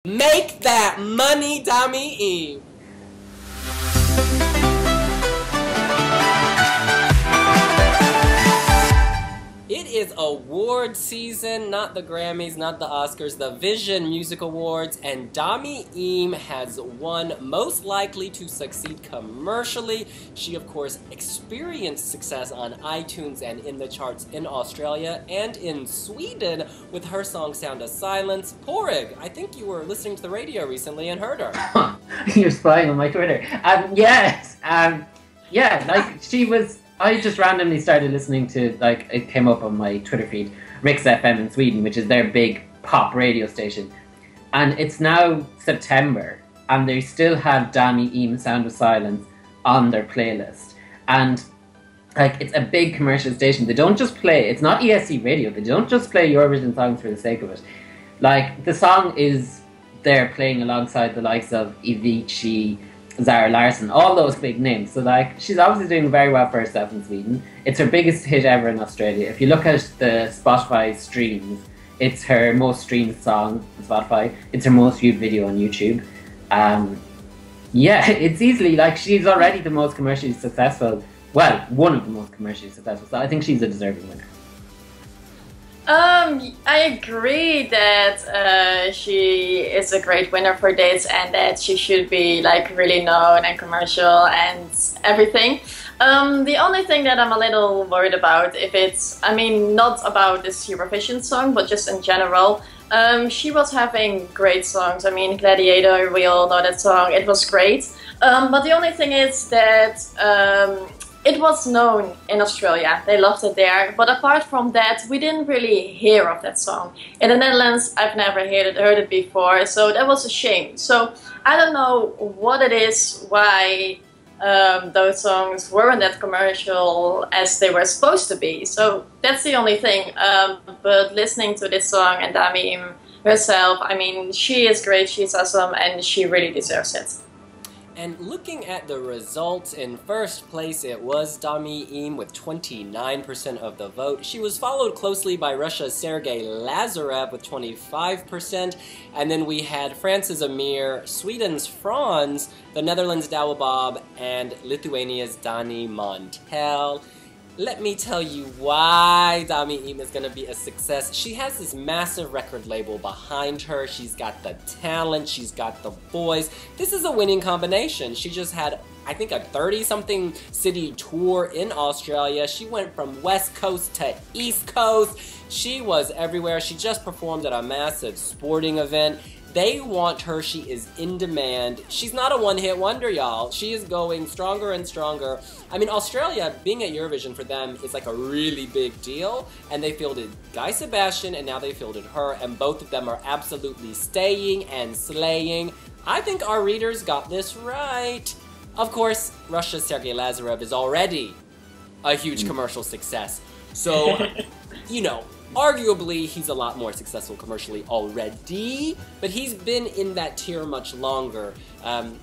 Make that money, Dami Im. It is award season, not the Grammys, not the Oscars, the Vision Music Awards, and Dami Im has won, most likely to succeed commercially. She, of course, experienced success on iTunes and in the charts in Australia and in Sweden with her song Sound of Silence. Porig, I think you were listening to the radio recently and heard her. You're spying on my Twitter. Yes. Yeah, like she was... I just randomly started listening to, like, it came up on my Twitter feed, Riks FM in Sweden, which is their big pop radio station. And it's now September, and they still have Dami Im, Sound of Silence, on their playlist. And, like, it's a big commercial station. They don't just play, it's not ESC radio, they don't just play Eurovision songs for the sake of it. Like, the song is there playing alongside the likes of Avicii, Zara Larsson, all those big names. So like, she's obviously doing very well for herself in Sweden. It's her biggest hit ever in Australia. If you look at the Spotify streams, it's her most streamed song on Spotify. It's her most viewed video on YouTube. Yeah, it's easily, like, she's already the most commercially successful, well, one of the most commercially successful, so I think she's a deserving winner. I agree that she is a great winner for this and that she should be like really known and commercial and everything. The only thing that I'm a little worried about, if it's, I mean, not about this Eurovision song, but just in general, she was having great songs. I mean, Gladiator, we all know that song, it was great. But the only thing is that it was known in Australia, they loved it there, but apart from that, we didn't really hear of that song. In the Netherlands, I've never heard it before, so that was a shame. So I don't know what it is, why those songs weren't that commercial as they were supposed to be. So that's the only thing. But listening to this song and Dami Im herself, I mean, she is great, she's awesome, and she really deserves it. And looking at the results, in first place it was Dami Im with 29% of the vote. She was followed closely by Russia's Sergey Lazarev with 25%. And then we had France's Amir, Sweden's Frans, the Netherlands' Douwe Bob, and Lithuania's Donny Montell. Let me tell you why Dami Im is going to be a success. She has this massive record label behind her. She's got the talent. She's got the voice. This is a winning combination. She just had, I think, a 30-something city tour in Australia. She went from West Coast to East Coast. She was everywhere. She just performed at a massive sporting event. They want her. She is in demand. She's not a one-hit wonder, y'all. She is going stronger and stronger. I mean, Australia, being at Eurovision for them is like a really big deal. And they fielded Guy Sebastian, and now they fielded her. And both of them are absolutely staying and slaying. I think our readers got this right. Of course, Russia's Sergey Lazarev is already a huge commercial success. So, you know, arguably, he's a lot more successful commercially already, but he's been in that tier much longer.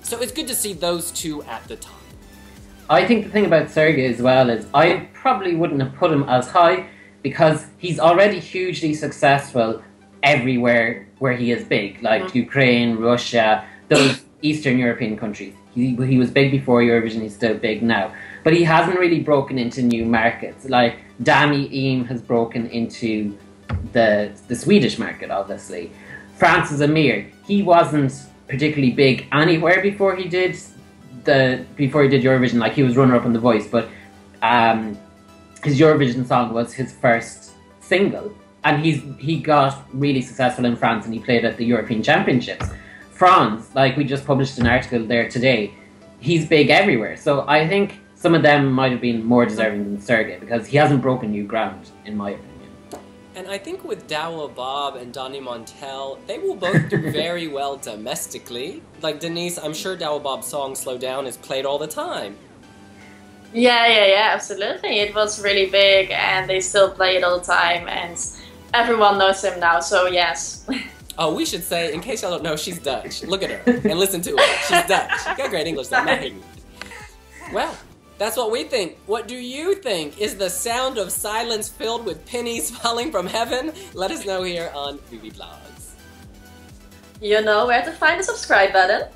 So it's good to see those two at the top. I think the thing about Sergey as well is I probably wouldn't have put him as high because he's already hugely successful everywhere where he is big, like Ukraine, Russia, those Eastern European countries. He was big before Eurovision, he's still big now. But he hasn't really broken into new markets. Like, Dami Im has broken into the Swedish market, obviously. France's Amir, he wasn't particularly big anywhere before he did Eurovision. Like, he was runner-up on The Voice, but his Eurovision song was his first single. And he got really successful in France, and he played at the European Championships. Frans, like, we just published an article there today, he's big everywhere. So I think some of them might have been more deserving than Sergey because he hasn't broken new ground, in my opinion. And I think with Douwe Bob and Donny Montell, they will both do very well domestically. Like, Denise, I'm sure Douwe Bob's song Slow Down is played all the time. Yeah, absolutely. It was really big and they still play it all the time and everyone knows him now, so yes. Oh, we should say, in case y'all don't know, she's Dutch. Look at her and listen to her. She's Dutch. She got great English, though. Not hating. Well, that's what we think. What do you think? Is the sound of silence filled with pennies falling from heaven? Let us know here on VMA Blogs. You know where to find the subscribe button.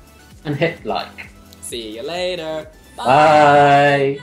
And hit like. See you later. Bye.